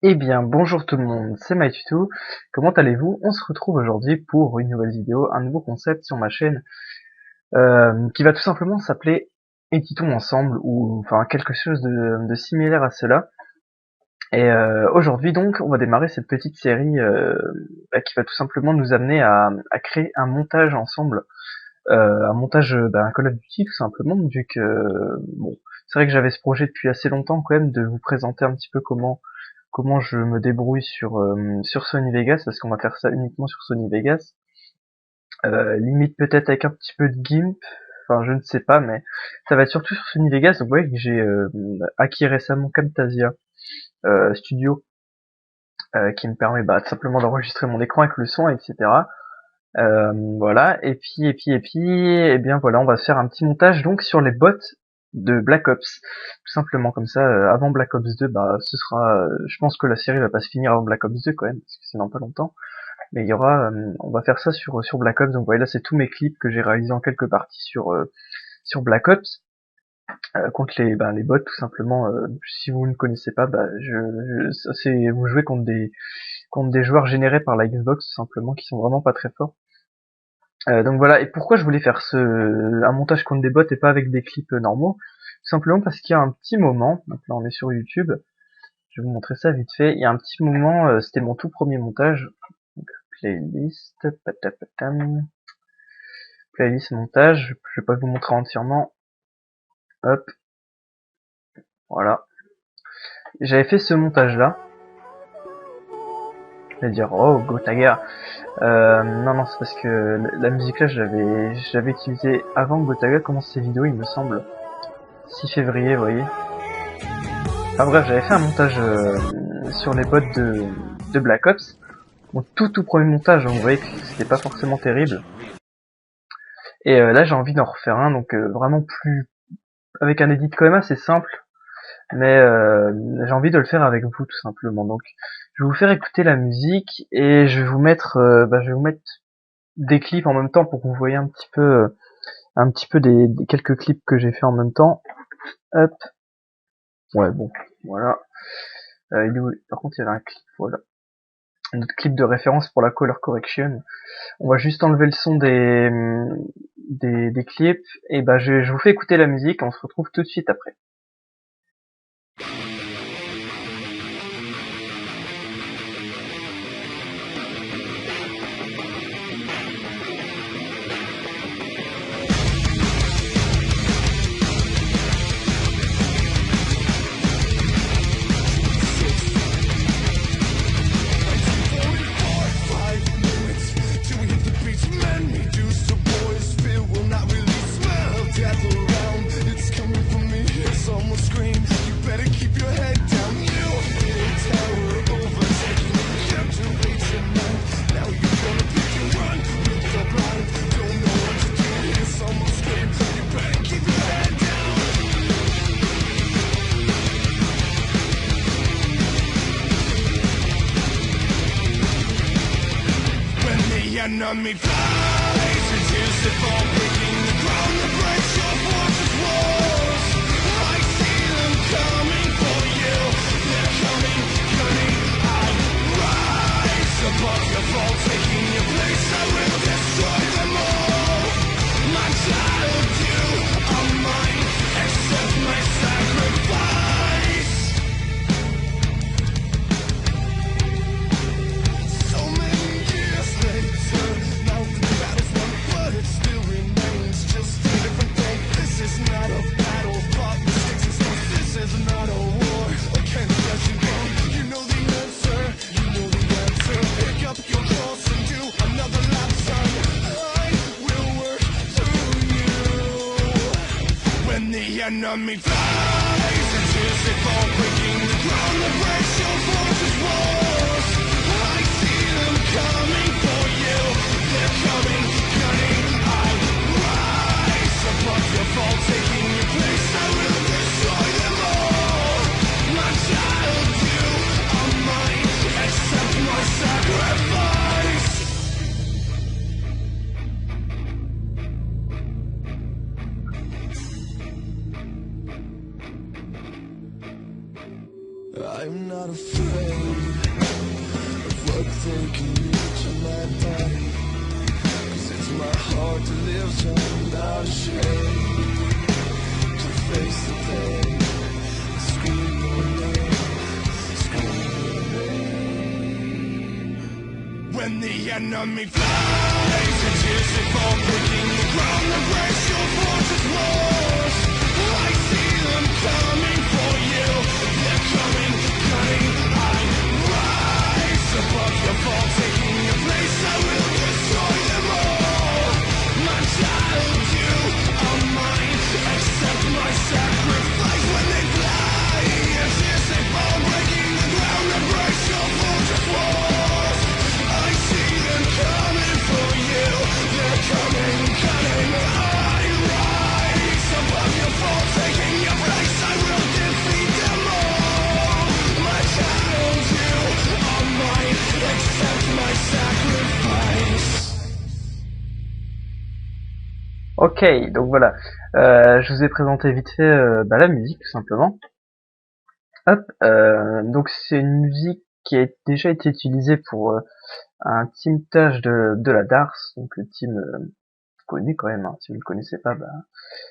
Eh bien, bonjour tout le monde, c'est MyTuto. Comment allez-vous? On se retrouve aujourd'hui pour une nouvelle vidéo, un nouveau concept sur ma chaîne, qui va tout simplement s'appeler Éditons ensemble, ou enfin quelque chose de similaire à cela. Et aujourd'hui donc, on va démarrer cette petite série qui va tout simplement nous amener à créer un montage ensemble, un montage, un Call of Duty tout simplement, vu que bon, c'est vrai que j'avais ce projet depuis assez longtemps quand même de vous présenter un petit peu comment je me débrouille sur Sony Vegas, parce qu'on va faire ça uniquement sur Sony Vegas. Limite peut-être avec un petit peu de GIMP, enfin je ne sais pas, mais ça va être surtout sur Sony Vegas. Donc vous voyez que j'ai acquis récemment Camtasia Studio, qui me permet tout simplement d'enregistrer mon écran avec le son, etc. Voilà, et bien voilà, on va se faire un petit montage donc sur les bots de Black Ops, tout simplement comme ça. Avant Black Ops 2, ce sera, je pense que la série va pas se finir avant Black Ops 2 quand même, parce que c'est dans pas longtemps. Mais il y aura, on va faire ça sur Black Ops. Donc voilà, là c'est tous mes clips que j'ai réalisés en quelques parties sur Black Ops, contre les bots tout simplement. Si vous ne connaissez pas, c'est vous jouez contre des joueurs générés par la Xbox tout simplement, qui sont vraiment pas très forts. Donc voilà, et pourquoi je voulais faire un montage contre des bots et pas avec des clips normaux? Tout simplement parce qu'il y a un petit moment, donc là on est sur YouTube, je vais vous montrer ça vite fait, il y a un petit moment, c'était mon tout premier montage, donc playlist, patapatam, playlist montage, je vais pas vous montrer entièrement, hop, voilà. J'avais fait ce montage là, je vais dire, oh, go Tiger. Non, c'est parce que la musique là, j'avais utilisé avant que Gotaga commence ses vidéos, il me semble. 6 février, vous voyez. Enfin bref, j'avais fait un montage sur les bots de Black Ops. Mon tout premier montage, donc vous voyez que c'était pas forcément terrible. Et là j'ai envie d'en refaire un, donc vraiment plus avec un edit quand même assez simple, mais j'ai envie de le faire avec vous tout simplement. Donc je vais vous faire écouter la musique et je vais vous mettre des clips en même temps pour que vous voyez un petit peu des quelques clips que j'ai fait en même temps. Hop, ouais bon, voilà. Par contre il y avait un clip, voilà. Un autre clip de référence pour la color correction. On va juste enlever le son des clips et je vous fais écouter la musique, on se retrouve tout de suite après. Enemy flies, reduce the fall, breaking the ground that breaks your fortress walls. I see them coming for you. They're coming. I rise above your fall, taking your place. I will destroy them all. My child, you are mine. Accept my sacrifice. So many years later, now the battle's won, but it still remains just a different thing. This is not a battle fought with sticks and stones. This is not a war against flesh and bone. You know the answer. Pick up your cross and do another lap, son. I will work through you. When the enemy flies and tears they fall, breaking the ground that breaks your fortress walls. I see them coming for you. They're coming. I rise above your fall, taking your place. I will destroy them all. My child, you are mine. Accept my sacrifice. not afraid of what they can do to my body. 'Cause it's my heart that lives on, not ashamed to face the pain, scream your name, scream your name. When the enemy flies, and tears they fall, breaking the ground that breaks your fortress walls. I see them coming for you. They're coming, cutting. I rise above your fall, taking your place. I will destroy them all. My child, you are mine. Accept my sacrifice. When they fly, and tears they fall, breaking the ground that breaks your fortress walls. I see them coming for you. They're coming, cutting. I rise above your fall, taking your place. I will defeat them all. My child, you are mine. Accept my sacrifice. Ok, donc voilà. Je vous ai présenté vite fait la musique, tout simplement. Hop, donc c'est une musique qui a déjà été utilisée pour un teamtage de la Dars, donc le team connu quand même, hein. Si vous ne le connaissez pas,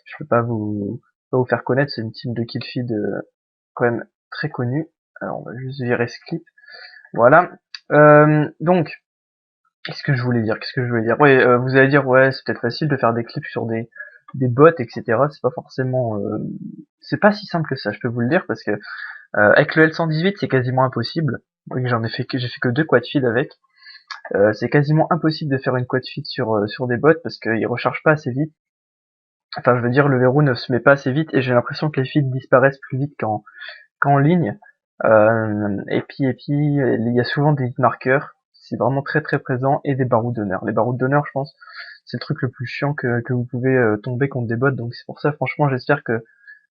je peux pas vous faire connaître, c'est une team de Killfeed quand même très connue. Alors on va juste virer ce clip. Voilà. Donc, qu'est-ce que je voulais dire? Oui, vous allez dire, ouais, c'est peut-être facile de faire des clips sur des bots, etc. C'est pas forcément... c'est pas si simple que ça, je peux vous le dire, parce que avec le L118, c'est quasiment impossible. Oui, j'ai fait que 2 quad feed avec. C'est quasiment impossible de faire une quad feed sur des bots, parce qu'ils rechargent pas assez vite. Enfin, je veux dire, le verrou ne se met pas assez vite, et j'ai l'impression que les feeds disparaissent plus vite qu'en ligne. Et puis, il y a souvent des hitmarkers, c'est vraiment très très présent, et des barouds d'honneur. Les barouds d'honneur, je pense, c'est le truc le plus chiant que vous pouvez tomber contre des bots, donc c'est pour ça, franchement, j'espère que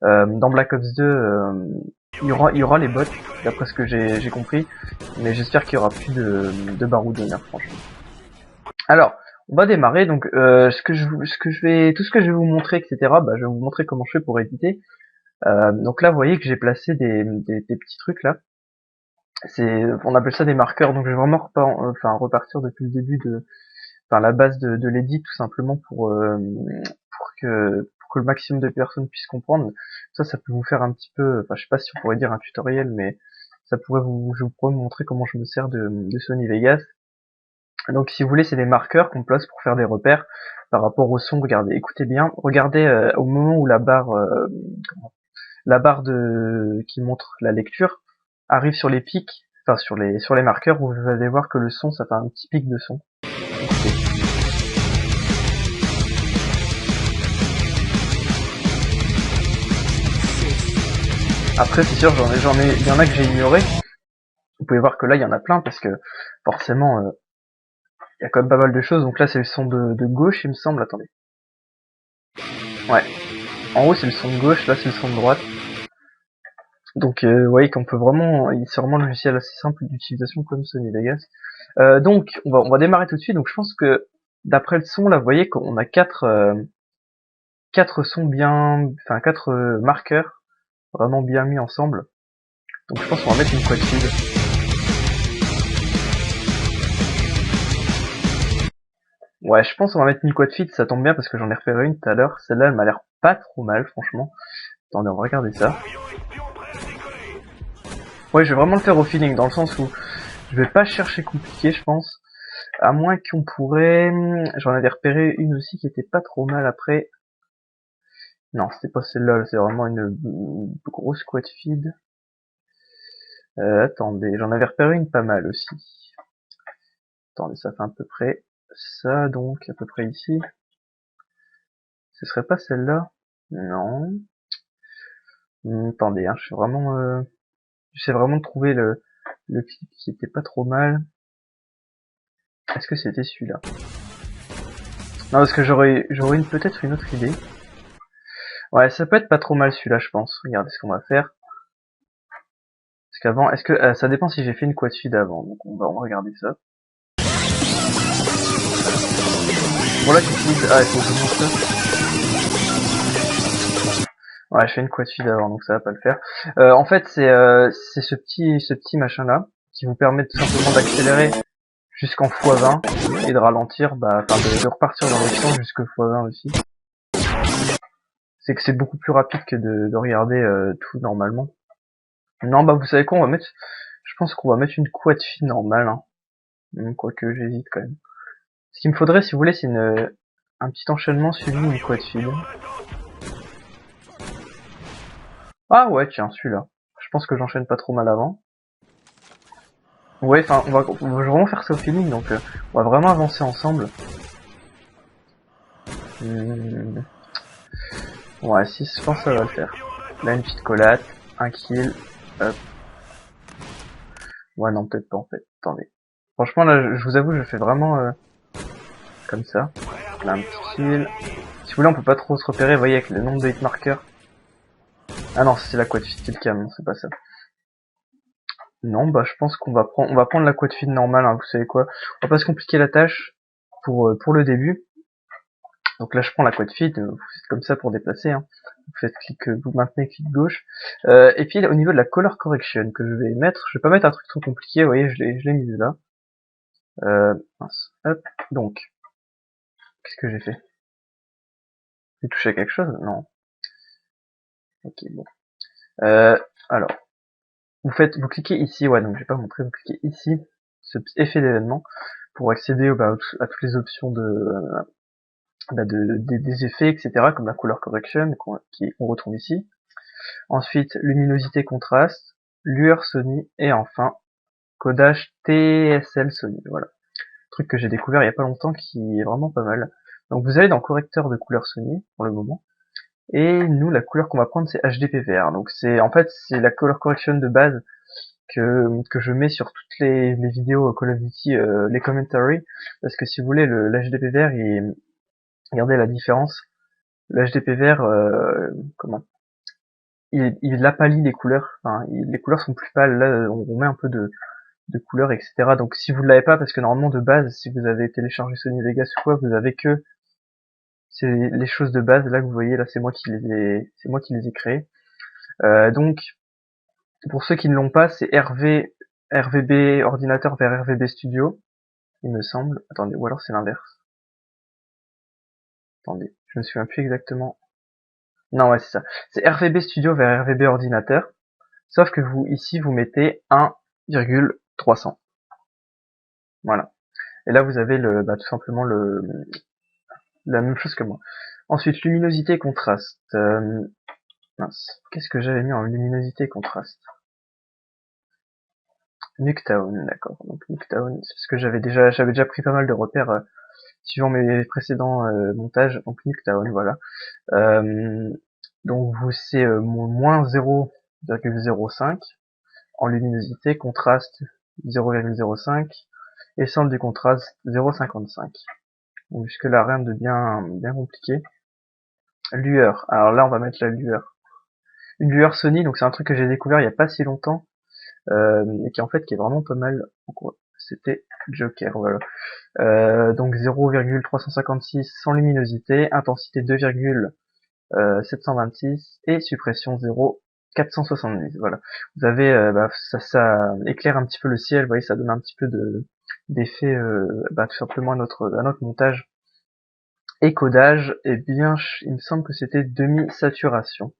dans Black Ops 2, il y aura les bots, d'après ce que j'ai compris, mais j'espère qu'il y aura plus de barouds d'honneur, franchement. Alors, on va démarrer, donc tout ce que je vais vous montrer, etc., je vais vous montrer comment je fais pour éditer. Donc là, vous voyez que j'ai placé des petits trucs là. On appelle ça des marqueurs, donc je vais vraiment repartir depuis le début la base de l'édit, tout simplement pour que le maximum de personnes puissent comprendre. Ça peut vous faire un petit peu, je sais pas si on pourrait dire un tutoriel, mais je pourrais vous montrer comment je me sers de Sony Vegas. Donc si vous voulez, c'est des marqueurs qu'on place pour faire des repères par rapport au son. Regardez, écoutez bien, regardez au moment où la barre qui montre la lecture arrive sur les pics, sur les marqueurs, vous allez voir que le son, ça fait un petit pic de son. Écoutez. Après, c'est sûr, il y en a que j'ai ignoré. Vous pouvez voir que là, il y en a plein, parce que forcément, il y a quand même pas mal de choses. Donc là, c'est le son de gauche, il me semble. Attendez. Ouais. En haut, c'est le son de gauche, là, c'est le son de droite. Donc, vous voyez qu'on peut vraiment... C'est vraiment un logiciel assez simple d'utilisation comme Sony Vegas. Donc, on va démarrer tout de suite. Donc, je pense que, d'après le son, là, vous voyez qu'on a 4 sons bien... Enfin, 4 marqueurs vraiment bien mis ensemble. Donc, je pense qu'on va mettre une quad feed. Ouais, je pense qu'on va mettre une quad feed, ça tombe bien parce que j'en ai repéré une tout à l'heure. Celle-là, elle m'a l'air pas trop mal, franchement. Attendez, on va regarder ça. Ouais, je vais vraiment le faire au feeling, dans le sens où je vais pas chercher compliqué, je pense. À moins qu'on pourrait... J'en avais repéré une aussi qui était pas trop mal après. Non, c'était pas celle-là, c'est vraiment une grosse quad feed. Attendez, j'en avais repéré une pas mal aussi. Attendez, ça fait à peu près ça, donc à peu près ici. Ce serait pas celle-là? Non. Attendez, je suis vraiment... J'essaie vraiment de trouver le clip qui était pas trop mal. Est-ce que c'était celui-là? Non, parce que j'aurais peut-être une autre idée. Ouais, ça peut être pas trop mal celui-là, je pense. Regardez ce qu'on va faire. Parce qu'avant, est-ce que ça dépend si j'ai fait une quad feed avant. Donc on va regarder ça. Bon là, il faut que je montre ça. Ouais, je fais une quad feed avant, donc ça va pas le faire. En fait, c'est ce petit machin là qui vous permet tout simplement d'accélérer jusqu'en x20 et de ralentir, bah, enfin de repartir dans le temps jusqu'au x20 aussi. C'est que c'est beaucoup plus rapide que de regarder tout normalement. Non, bah vous savez quoi, je pense qu'on va mettre une quad feed normale, hein. Quoique j'hésite quand même. Ce qu'il me faudrait, si vous voulez, c'est un petit enchaînement suivi d'une quad feed. Ah ouais, tiens, celui-là. Je pense que j'enchaîne pas trop mal avant. Ouais, enfin, on va vraiment faire ça au feeling, donc on va vraiment avancer ensemble. Ouais, si, je pense que ça va le faire. Là, une petite collate, un kill, hop. Ouais, non, peut-être pas en fait. Attendez. Franchement, là, je vous avoue, je fais vraiment comme ça. Là, un petit kill. Si vous voulez, on peut pas trop se repérer, vous voyez, avec le nombre de hit markers. Ah non, c'est la quad feed qui le calme, non, c'est pas ça. Non, bah je pense qu'on va prendre la quad feed normale, hein, vous savez quoi. On va pas se compliquer la tâche pour le début. Donc là je prends la quad feed, vous faites comme ça pour déplacer, hein. Vous faites vous maintenez clic gauche. Et puis au niveau de la color correction que je vais mettre, je vais pas mettre un truc trop compliqué, vous voyez, je l'ai mis là. Mince, hop, donc, qu'est-ce que j'ai fait? J'ai touché à quelque chose? Non. Ok, bon. Alors, vous cliquez ici, ouais, donc je vais pas montrer, vous cliquez ici, ce effet d'événement, pour accéder à toutes les options des effets, etc., comme la color correction, qu'on retrouve ici. Ensuite, luminosité contraste, lueur Sony, et enfin, codage TSL Sony, voilà. Truc que j'ai découvert il y a pas longtemps qui est vraiment pas mal. Donc vous allez dans correcteur de couleur Sony, pour le moment, et nous, la couleur qu'on va prendre, c'est HDPVR. Donc en fait, c'est la color correction de base que je mets sur toutes les vidéos Call of Duty, les commentaries, parce que si vous voulez, l'HDPVR, regardez la différence. Le HDPVR, comment il appalit les couleurs. Enfin, les couleurs sont plus pâles. Là, on met un peu de couleurs, etc. Donc, si vous ne l'avez pas, parce que normalement de base, si vous avez téléchargé Sony Vegas ou quoi, vous avez que c'est les choses de base. Là, que vous voyez, là, c'est moi qui les ai créées. Donc, pour ceux qui ne l'ont pas, c'est RVB ordinateur vers RVB Studio, il me semble. Attendez, ou alors c'est l'inverse. Attendez, je me souviens plus exactement. Non, ouais, c'est ça. C'est RVB Studio vers RVB ordinateur. Sauf que ici, vous mettez 1,300. Voilà. Et là, vous avez tout simplement la même chose que moi. Ensuite, luminosité et contraste. Mince. Qu'est-ce que j'avais mis en luminosité et contraste? Nuketown, d'accord. Donc Nuketown, c'est parce que j'avais déjà pris pas mal de repères suivant mes précédents montages. Donc Nuketown, voilà. Donc c'est moins 0,05 en luminosité, contraste 0,05 et centre du contraste 0,55. Donc jusque là rien de bien compliqué. Lueur. Alors là on va mettre la lueur. Une lueur Sony, donc c'est un truc que j'ai découvert il y a pas si longtemps et qui est vraiment pas mal. C'était Joker, voilà. Donc 0,356 sans luminosité, intensité 2,726 et suppression 0,470. Voilà. Vous avez ça éclaire un petit peu le ciel, vous voyez, ça donne un petit peu d'effet tout simplement à notre montage. Et codage, eh bien il me semble que c'était demi-saturation.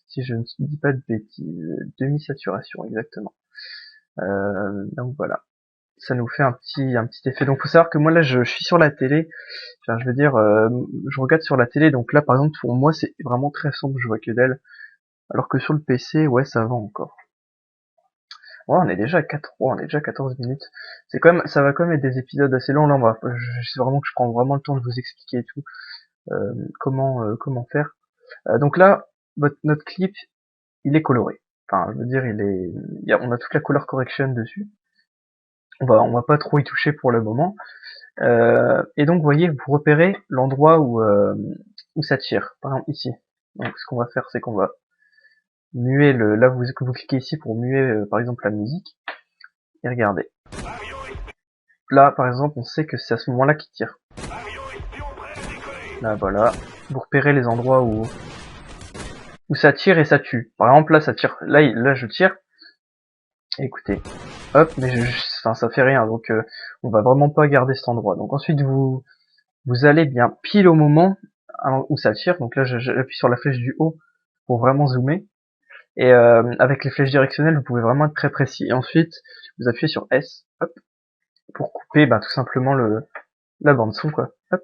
Si je ne dis pas de bêtises, demi-saturation exactement. Donc voilà. Ça nous fait un petit effet. Donc faut savoir que moi là je suis sur la télé, enfin, je veux dire je regarde sur la télé, donc là par exemple pour moi c'est vraiment très sombre, je vois que dalle, alors que sur le PC ouais ça va encore. Ouais, on est déjà à 14 minutes. C'est quand même, ça va quand même être des épisodes assez longs là. C'est vraiment que je prends vraiment le temps de vous expliquer et tout comment faire. Donc là notre clip il est coloré. Enfin je veux dire on a toute la color correction dessus. On va pas trop y toucher pour le moment. Et donc, vous voyez, vous repérez l'endroit où ça tire. Par exemple, ici. Donc, ce qu'on va faire, c'est qu'on va muer là, vous cliquez ici pour muer, par exemple, la musique. Et regardez. Là, par exemple, on sait que c'est à ce moment-là qu'il tire. Là, voilà. Vous repérez les endroits où où ça tire et ça tue. Par exemple, là, ça tire, là je tire. Écoutez, hop, mais enfin, ça fait rien, donc on va vraiment pas garder cet endroit. Donc ensuite, vous allez bien pile au moment où ça tire. Donc là, j'appuie sur la flèche du haut pour vraiment zoomer. Et avec les flèches directionnelles, vous pouvez vraiment être très précis. Et ensuite, vous appuyez sur S, hop, pour couper, bah, tout simplement la bande son, quoi. Hop,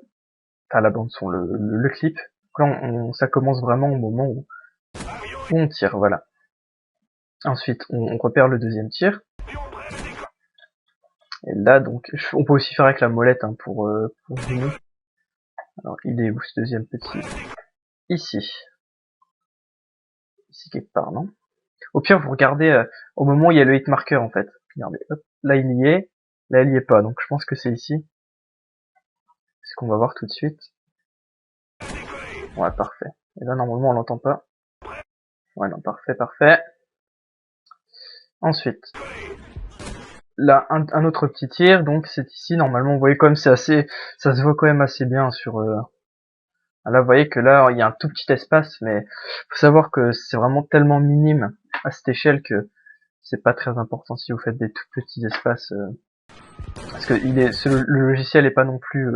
enfin la bande son, le clip. Donc là, ça commence vraiment au moment où on tire, voilà. Ensuite, on repère le deuxième tir. Et là, donc, on peut aussi faire avec la molette hein, pour zoomer. Alors, il est où ce deuxième petit? Ici. Ici quelque part, non? Au pire, vous regardez au moment où il y a le hit marker en fait. Regardez, hop, là il y est, là il y est pas. Donc je pense que c'est ici. C'est ce qu'on va voir tout de suite. Ouais, parfait. Et là normalement on l'entend pas. Ouais, non, parfait, parfait. Ensuite, là un autre petit tir. Donc c'est ici. Normalement, vous voyez quand même c'est assez, ça se voit quand même assez bien sur. Là, vous voyez que là il y a un tout petit espace, mais faut savoir que c'est vraiment tellement minime à cette échelle que c'est pas très important si vous faites des tout petits espaces. Parce que le logiciel est pas non plus,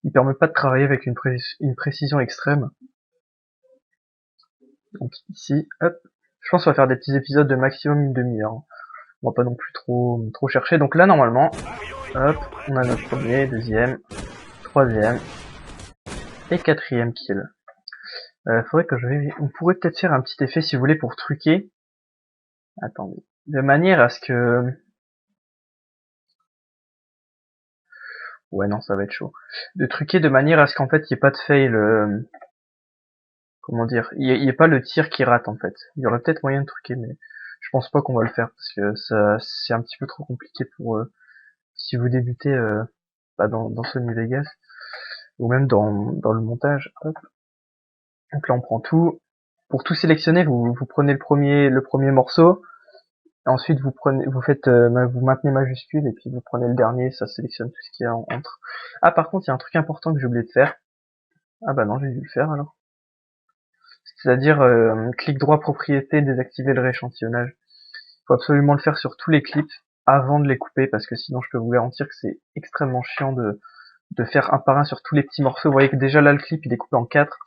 il permet pas de travailler avec une précision extrême. Donc ici, hop, je pense qu'on va faire des petits épisodes de maximum une demi-heure. On va pas non plus trop chercher. Donc là normalement, hop, on a notre premier, deuxième, troisième et quatrième kill. Faudrait que on pourrait peut-être faire un petit effet si vous voulez pour truquer. Attendez, de manière à ce que, ouais non ça va être chaud. De truquer de manière à ce qu'en fait il n'y ait pas de fail. Comment dire, il y ait pas le tir qui rate en fait. Il y aurait peut-être moyen de truquer, mais je pense pas qu'on va le faire parce que ça c'est un petit peu trop compliqué pour si vous débutez dans Sony Vegas ou même dans le montage. Hop. Donc là on prend tout. Pour tout sélectionner, vous prenez le premier morceau. Ensuite vous maintenez majuscule et puis vous prenez le dernier, ça sélectionne tout ce qu'il y a entre. Ah par contre il y a un truc important que j'ai oublié de faire. Ah bah non j'ai dû le faire alors. C'est-à-dire clic droit propriété, désactiver le rééchantillonnage. Il faut absolument le faire sur tous les clips avant de les couper parce que sinon je peux vous garantir que c'est extrêmement chiant de faire un par un sur tous les petits morceaux. Vous voyez que déjà là le clip il est coupé en 4.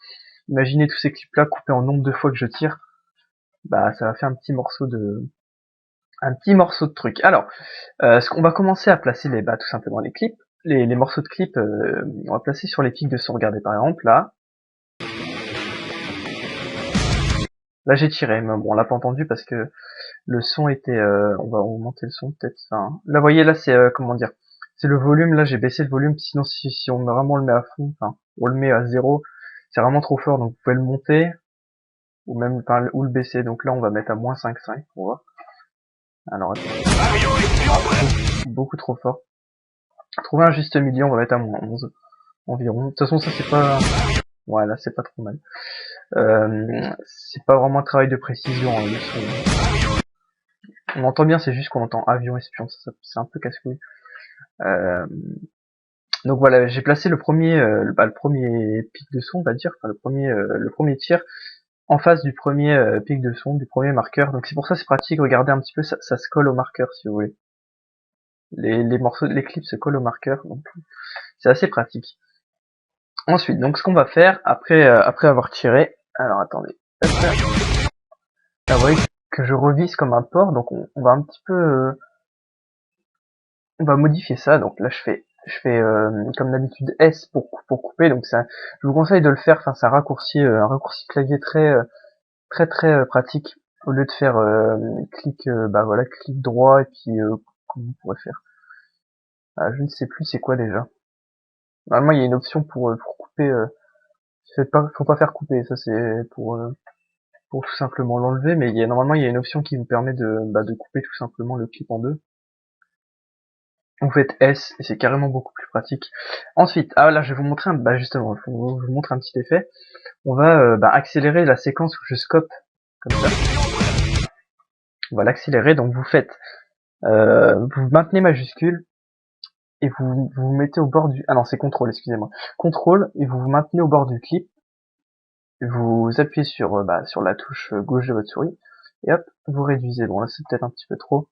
Imaginez tous ces clips là coupés en nombre de fois que je tire. Bah ça va faire un petit morceau de truc. Alors, ce qu'on va commencer à placer tout simplement les clips. Les morceaux de clips, on va placer sur les pics de son. Regardez par exemple là. Là j'ai tiré, mais bon on l'a pas entendu parce que le son était, on va augmenter le son peut-être. Enfin, là, vous voyez, là, c'est comment dire, c'est le volume. Là, j'ai baissé le volume. Sinon, si on vraiment le met à fond, enfin, on le met à 0, c'est vraiment trop fort. Donc, vous pouvez le monter ou même, enfin, ou le baisser. Donc là, on va mettre à moins 5,5 pour voir. Alors, beaucoup trop fort. Trouver un juste milieu, on va mettre à moins 11 environ. De toute façon, ça c'est pas, ouais, là, c'est pas trop mal. C'est pas vraiment un travail de précision. Hein, le son. On entend bien, c'est juste qu'on entend avion espion. C'est un peu casse-couille. Donc voilà, j'ai placé le premier pic de son, on va dire, enfin le premier tir en face du premier pic de son, du premier marqueur. Donc c'est pour ça c'est pratique. Regardez un petit peu, ça se colle au marqueur si vous voulez. Les morceaux, les clips se collent au marqueur, donc c'est assez pratique. Ensuite, donc ce qu'on va faire après avoir tiré, alors attendez, hop là, vous voyez que je revisse comme un porc, donc on va un petit peu, on va modifier ça. Donc là je fais comme d'habitude S pour couper. Donc ça, je vous conseille de le faire. Enfin, c'est un raccourci clavier très pratique au lieu de faire clic droit et puis comment on pourrait faire. Ah, je ne sais plus c'est quoi déjà. Normalement il y a une option pour couper. Faut pas faire couper. Ça c'est pour tout simplement l'enlever. Mais normalement il y a une option qui vous permet de couper tout simplement le clip en deux. Vous faites S et c'est carrément beaucoup plus pratique. Ensuite, là je vais vous montrer justement, je vous montre un petit effet. On va accélérer la séquence où je scope comme ça. On va l'accélérer, donc vous maintenez majuscule et vous mettez au bord du, ah non c'est contrôle, excusez-moi, contrôle et vous maintenez au bord du clip vous appuyez sur la touche gauche de votre souris, et hop, vous réduisez. Bon là c'est peut-être un petit peu trop,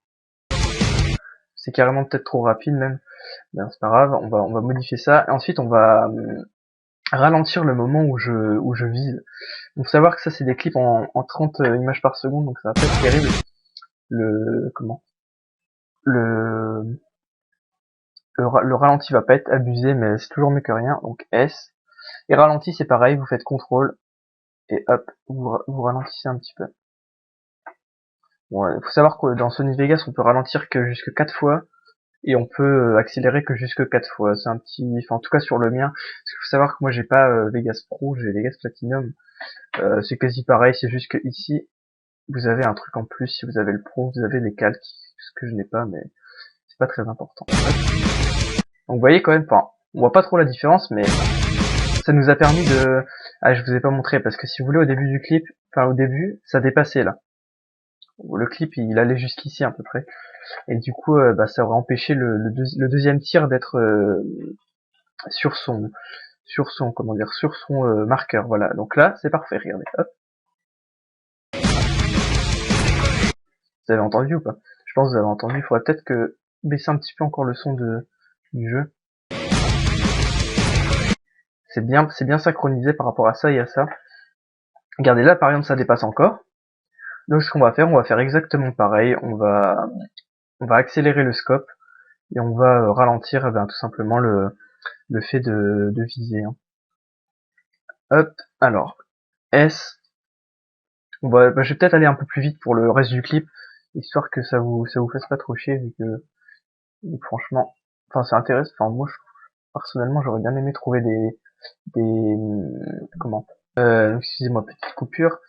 c'est carrément peut-être trop rapide même, ben, c'est pas grave, on va modifier ça, et ensuite on va ralentir le moment où je vise. Donc faut savoir que ça c'est des clips en 30 images par seconde, donc ça va pas être terrible. Le le ralenti va pas être abusé, mais c'est toujours mieux que rien, donc S. Et ralenti c'est pareil, vous faites CTRL, et hop, vous ralentissez un petit peu. Bon, faut savoir que dans Sony Vegas on peut ralentir que jusque 4 fois, et on peut accélérer que jusque 4 fois. C'est un petit, enfin en tout cas sur le mien, parce qu'il faut savoir que moi j'ai pas Vegas Pro, j'ai Vegas Platinum. C'est quasi pareil, c'est juste que ici vous avez un truc en plus. Si vous avez le Pro, vous avez les calques, ce que je n'ai pas, mais c'est pas très important. Donc vous voyez quand même, enfin, on voit pas trop la différence, mais ça nous a permis de... Ah, je vous ai pas montré, parce que si vous voulez, au début du clip, enfin au début, ça dépassait là. Le clip, il allait jusqu'ici à peu près. Et du coup, ça aurait empêché le deuxième tir d'être sur son, comment dire, sur son marqueur. Voilà. Donc là, c'est parfait, regardez. Hop. Vous avez entendu ou pas? Je pense que vous avez entendu. Il faudrait peut-être que baisser un petit peu encore le son du jeu. C'est bien synchronisé par rapport à ça et à ça. Regardez là, par exemple, ça dépasse encore. Donc ce qu'on va faire, on va faire exactement pareil. On va accélérer le scope et on va ralentir, tout simplement le fait de viser. Hein. Hop. Alors S. Je vais peut-être aller un peu plus vite pour le reste du clip, histoire que ça vous fasse pas trop chier, vu que franchement, enfin c'est intéressant. Enfin moi, personnellement, j'aurais bien aimé trouver comment excusez-moi, petite coupure.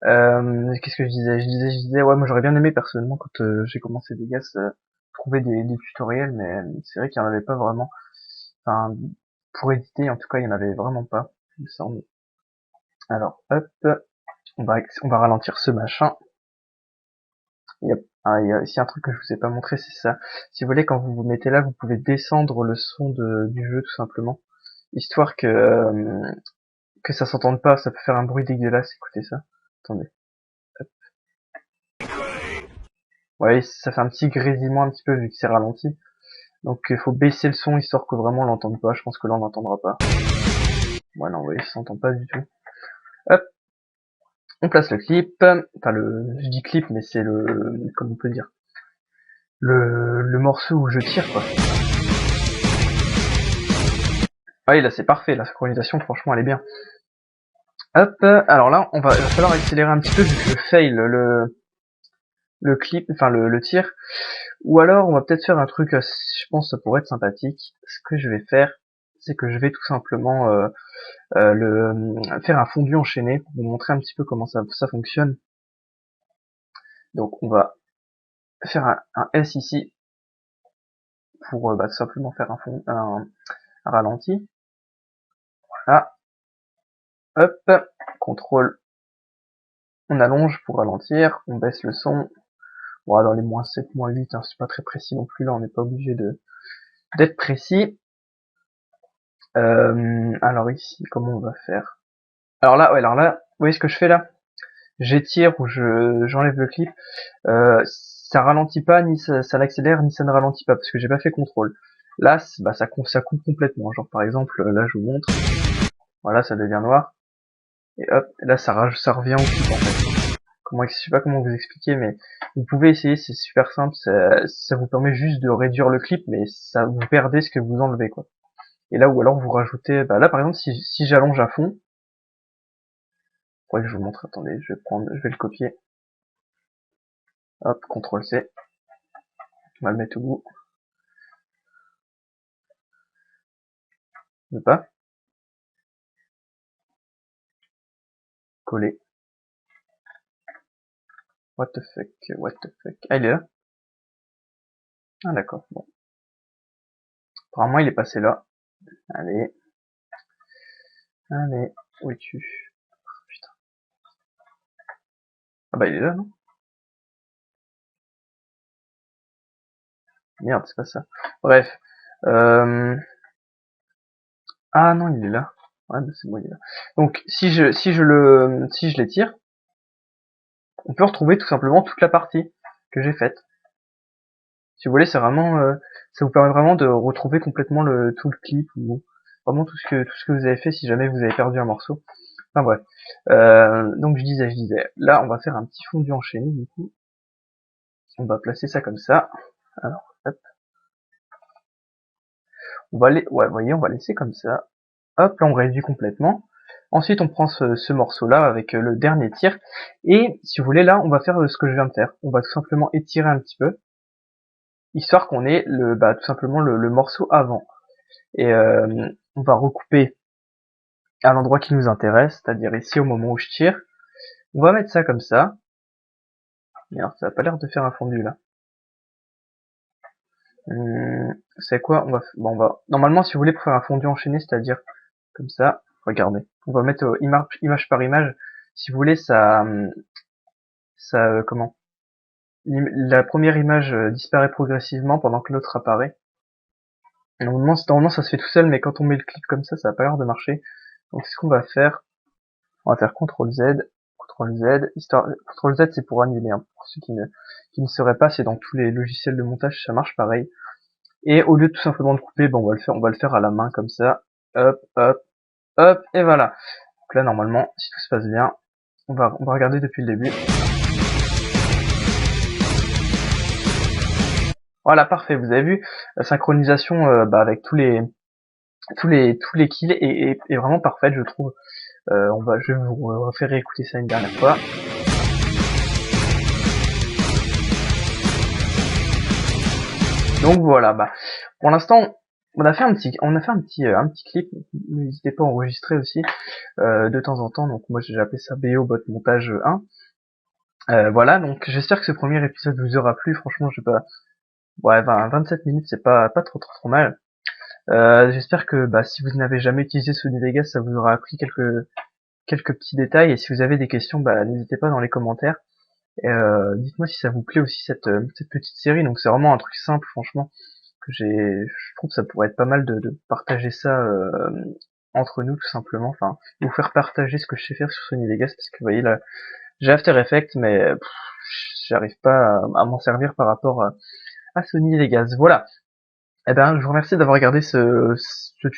Qu'est-ce que je disais, ouais, moi j'aurais bien aimé personnellement quand j'ai commencé Vegas, trouver des tutoriels, mais c'est vrai qu'il y en avait pas vraiment. Enfin, pour éditer, en tout cas, il y en avait vraiment pas, il me semble. Alors, hop, on va ralentir ce machin. Il y a aussi un truc que je vous ai pas montré, c'est ça. Si vous voulez, quand vous vous mettez là, vous pouvez descendre le son du jeu tout simplement, histoire que ça s'entende pas. Ça peut faire un bruit dégueulasse. Écoutez ça. Attendez. Ouais, ça fait un petit grésillement un petit peu vu que c'est ralenti. Donc il faut baisser le son histoire que vraiment on l'entende pas. Je pense que là on n'entendra pas. Ouais non, ouais, ça s'entend pas du tout. Hop, on place le clip. Enfin je dis clip, mais c'est comment on peut dire, le morceau où je tire quoi. Ah oui, là c'est parfait, la synchronisation franchement elle est bien. Hop, alors là il va falloir accélérer un petit peu vu que je fail le clip, enfin le tir. Ou alors on va peut-être faire un truc, je pense que ça pourrait être sympathique. Ce que je vais faire, c'est que je vais tout simplement faire un fondu enchaîné pour vous montrer un petit peu comment ça fonctionne. Donc on va faire un S ici pour tout simplement faire un ralenti. Voilà. Hop, contrôle, on allonge pour ralentir, on baisse le son. Bon, dans les -7, -8, hein, c'est pas très précis non plus, là on n'est pas obligé d'être précis. Alors ici, comment on va faire? Alors là, vous voyez ce que je fais là? J'étire ou j'enlève le clip. Ça ralentit pas, ni ça l'accélère, ni ça ne ralentit pas, parce que j'ai pas fait contrôle. Là, ça coupe complètement. Genre par exemple, là je vous montre. Voilà, ça devient noir. Et hop, là ça revient au clip en fait. Je sais pas comment vous expliquer, mais vous pouvez essayer, c'est super simple. Ça vous permet juste de réduire le clip, mais ça vous perdez ce que vous enlevez quoi. Et là, ou alors vous rajoutez, là par exemple, si j'allonge à fond, que je vous montre, attendez, je vais le copier. Hop, CTRL C. On va le mettre au bout. Ne pas. Coller. What the fuck, what the fuck. Ah, il est là? Ah, d'accord, bon. Apparemment, il est passé là. Allez. Allez. Où es-tu? Putain. Ah bah, il est là, non? Merde, c'est pas ça. Bref. Ah non, il est là. Ouais, bah, c'est bon, il est là. Donc, si je l'étire, on peut retrouver tout simplement toute la partie que j'ai faite. Si vous voulez, c'est vraiment, ça vous permet vraiment de retrouver complètement tout le clip ou vraiment tout ce que vous avez fait si jamais vous avez perdu un morceau. Enfin bref. Donc je disais, là on va faire un petit fondu enchaîné du coup. On va placer ça comme ça. Alors, hop. On va ouais, vous voyez, on va laisser comme ça. Hop, là on réduit complètement. Ensuite on prend ce morceau-là avec le dernier tir. Et si vous voulez, là on va faire ce que je viens de faire. On va tout simplement étirer un petit peu, histoire qu'on ait tout simplement le morceau avant. Et on va recouper à l'endroit qui nous intéresse, c'est-à-dire ici au moment où je tire. On va mettre ça comme ça. Mais alors ça a pas l'air de faire un fondu là. C'est quoi? On va normalement, si vous voulez, pour faire un fondu enchaîné, c'est-à-dire comme ça, regardez, on va mettre image par image. Si vous voulez, comment, la première image disparaît progressivement pendant que l'autre apparaît. Normalement ça se fait tout seul, mais quand on met le clip comme ça a pas l'air de marcher. Donc ce qu'on va faire, on va faire CTRL Z, CTRL Z, CTRL Z c'est pour annuler, hein. Pour ceux qui ne sauraient pas, c'est dans tous les logiciels de montage, ça marche pareil. Et au lieu de tout simplement de couper, on va le faire à la main comme ça. Hop, hop, hop, et voilà. Donc là, normalement, si tout se passe bien, on va regarder depuis le début. Voilà, parfait. Vous avez vu, la synchronisation avec tous les kills est vraiment parfaite, je trouve. Je vais vous refaire réécouter ça une dernière fois. Donc voilà, pour l'instant, on a fait un petit clip. N'hésitez pas à enregistrer aussi de temps en temps. Donc moi j'ai appelé ça BO Bot Montage 1. Voilà, donc j'espère que ce premier épisode vous aura plu. Franchement, je sais pas, ouais, 27 minutes, c'est pas trop mal. J'espère que si vous n'avez jamais utilisé Sony Vegas, ça vous aura appris quelques petits détails. Et si vous avez des questions, n'hésitez pas dans les commentaires. Et, dites-moi si ça vous plaît aussi cette petite série. Donc c'est vraiment un truc simple, franchement, je trouve que ça pourrait être pas mal de partager ça entre nous tout simplement. Enfin, vous faire partager ce que je sais faire sur Sony Vegas, parce que vous voyez là, j'ai After Effects, mais j'arrive pas à m'en servir par rapport à Sony Vegas. Voilà. Eh ben, je vous remercie d'avoir regardé ce ce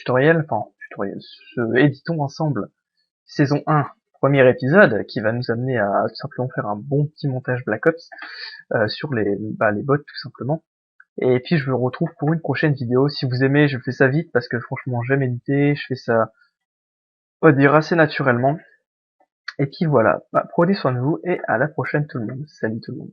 éditons ensemble, saison 1, premier épisode, qui va nous amener à tout simplement faire un bon petit montage Black Ops sur les bots tout simplement. Et puis je vous retrouve pour une prochaine vidéo. Si vous aimez, je fais ça vite parce que franchement j'aime éditer, je fais ça, on va dire, assez naturellement. Et puis voilà, prenez soin de vous et à la prochaine tout le monde. Salut tout le monde.